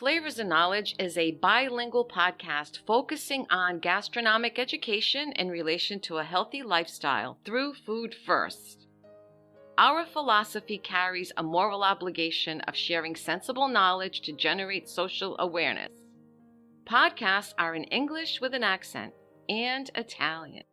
Flavors and Knowledge is a bilingual podcast focusing on gastronomic education in relation to a healthy lifestyle through food first. Our philosophy carries a moral obligation of sharing sensible knowledge to generate social awareness. Podcasts are in English with an accent and Italian.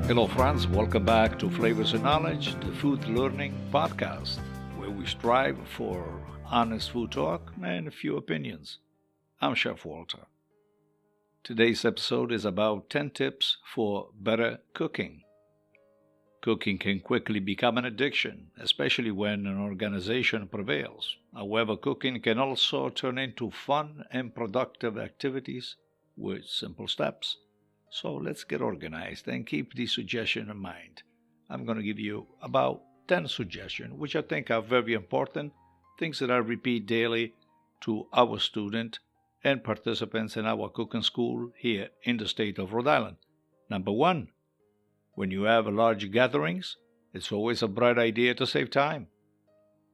Hello friends, welcome back to Flavors and Knowledge, the food learning podcast, where we strive for honest food talk and a few opinions. I'm Chef Walter. Today's episode is about 10 tips for better cooking. Cooking can quickly become an addiction, especially when an organization prevails. However, cooking can also turn into fun and productive activities with simple steps. So let's get organized and keep the suggestion in mind. I'm going to give you about 10 suggestions, which I think are very important, things that I repeat daily to our students and participants in our cooking school here in the state of Rhode Island. Number 1, when you have large gatherings, it's always a bright idea to save time.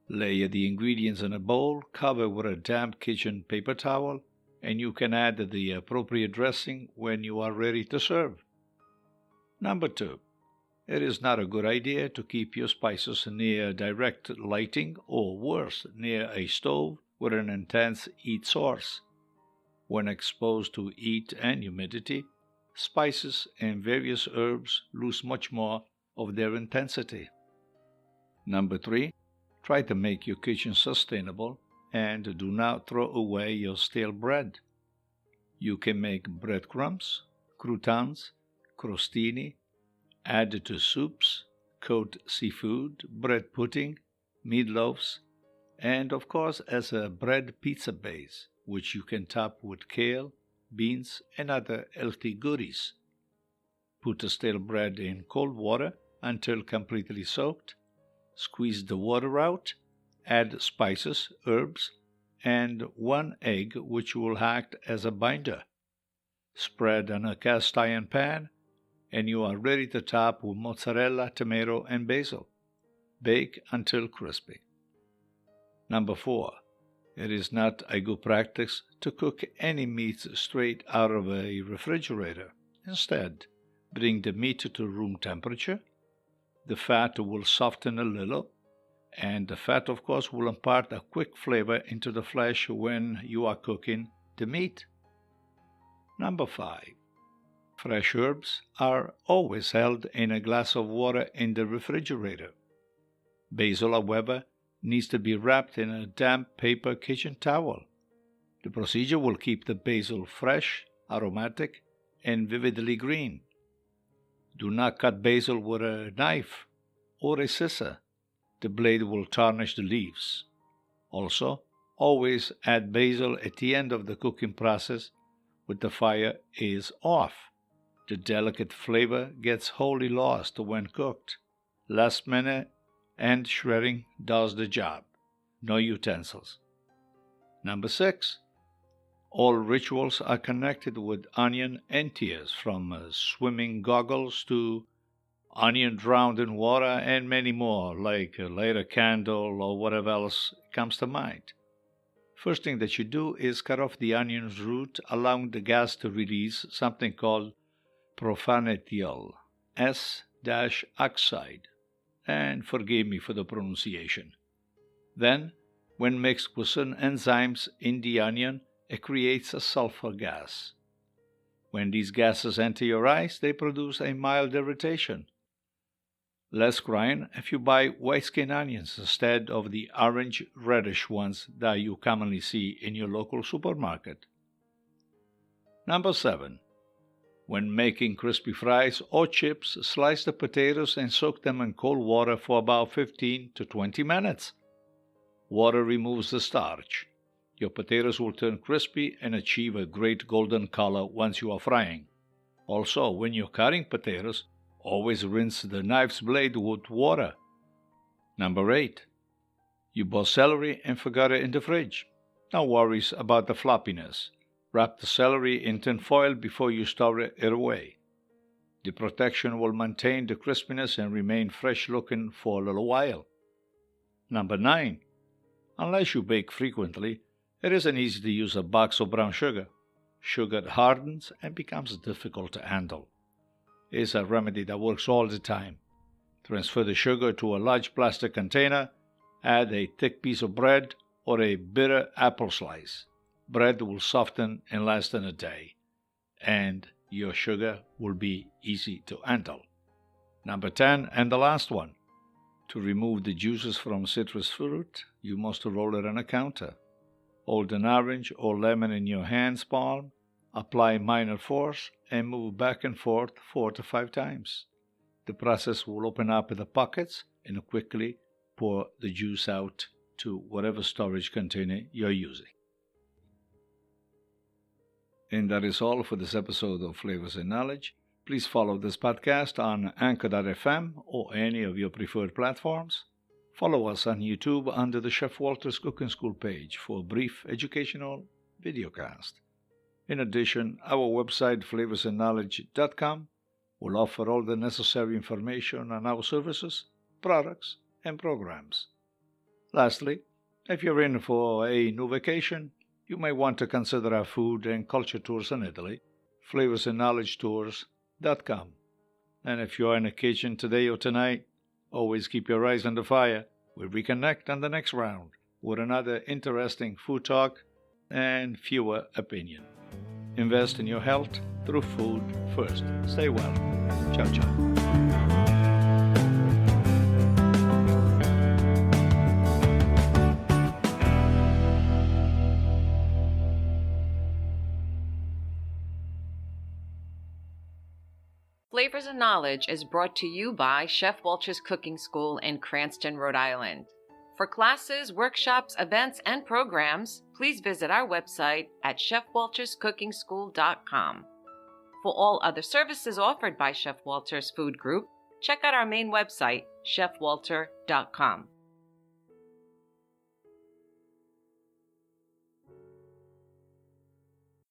Lay the ingredients in a bowl, cover with a damp kitchen paper towel, and you can add the appropriate dressing when you are ready to serve. Number 2, it is not a good idea to keep your spices near direct lighting or worse, near a stove with an intense heat source. When exposed to heat and humidity, spices and various herbs lose much more of their intensity. Number 3, try to make your kitchen sustainable and do not throw away your stale bread. You can make breadcrumbs, croutons, crostini, add to soups, coat seafood, bread pudding, meatloaves, and of course as a bread pizza base, which you can top with kale, beans, and other healthy goodies. Put the stale bread in cold water until completely soaked, squeeze the water out, add spices, herbs, and 1 egg which will act as a binder. Spread on a cast iron pan, and you are ready to top with mozzarella, tomato, and basil. Bake until crispy. Number 4, it is not a good practice to cook any meat straight out of a refrigerator. Instead, bring the meat to room temperature. The fat will soften a little, and the fat, of course, will impart a quick flavor into the flesh when you are cooking the meat. Number 5, fresh herbs are always held in a glass of water in the refrigerator. Basil, however, needs to be wrapped in a damp paper kitchen towel. The procedure will keep the basil fresh, aromatic, and vividly green. Do not cut basil with a knife or a scissor. The blade will tarnish the leaves. Also, always add basil at the end of the cooking process when the fire is off. The delicate flavor gets wholly lost when cooked. Last minute and shredding does the job. No utensils. Number 6, all rituals are connected with onion and tears, from swimming goggles to onion drowned in water, and many more, like light a candle or whatever else comes to mind. First thing that you do is cut off the onion's root, allowing the gas to release something called propanethiol, S-oxide, and forgive me for the pronunciation. Then, when mixed with certain enzymes in the onion, it creates a sulfur gas. When these gases enter your eyes, they produce a mild irritation. Less crying if you buy white-skin onions instead of the orange reddish ones that you commonly see in your local supermarket. Number 7, when making crispy fries or chips, slice the potatoes and soak them in cold water for about 15 to 20 minutes. Water removes the starch. Your potatoes will turn crispy and achieve a great golden color once you are frying. Also, when you're cutting potatoes, always rinse the knife's blade with water. Number 8, you bought celery and forgot it in the fridge. No worries about the floppiness. Wrap the celery in tin foil before you store it away. The protection will maintain the crispiness and remain fresh looking for a little while. Number 9. Unless you bake frequently, it isn't easy to use a box of brown sugar. Sugar hardens and becomes difficult to handle. Here's a remedy that works all the time. Transfer the sugar to a large plastic container, add a thick piece of bread or a bitter apple slice. Bread will soften in less than a day, and your sugar will be easy to handle. Number 10, and the last one. To remove the juices from citrus fruit, you must roll it on a counter. Hold an orange or lemon in your hand's palm, apply minor force, and move back and forth 4 to 5 times. The process will open up the pockets and quickly pour the juice out to whatever storage container you're using. And that is all for this episode of Flavors and Knowledge. Please follow this podcast on Anchor.fm or any of your preferred platforms. Follow us on YouTube under the Chef Walters Cooking School page for a brief educational videocast. In addition, our website flavorsandknowledge.com will offer all the necessary information on our services, products, and programs. Lastly, if you're in for a new vacation, you may want to consider our food and culture tours in Italy, flavorsandknowledgetours.com. And if you're in a kitchen today or tonight, always keep your eyes on the fire. We'll reconnect on the next round with another interesting food talk and fewer opinion. Invest in your health through food first. Stay well. Ciao, ciao. Flavors and Knowledge is brought to you by Chef Walters Cooking School in Cranston, Rhode Island. For classes, workshops, events, and programs, please visit our website at chefwalterscookingschool.com. For all other services offered by Chef Walters Food Group, check out our main website, chefwalter.com.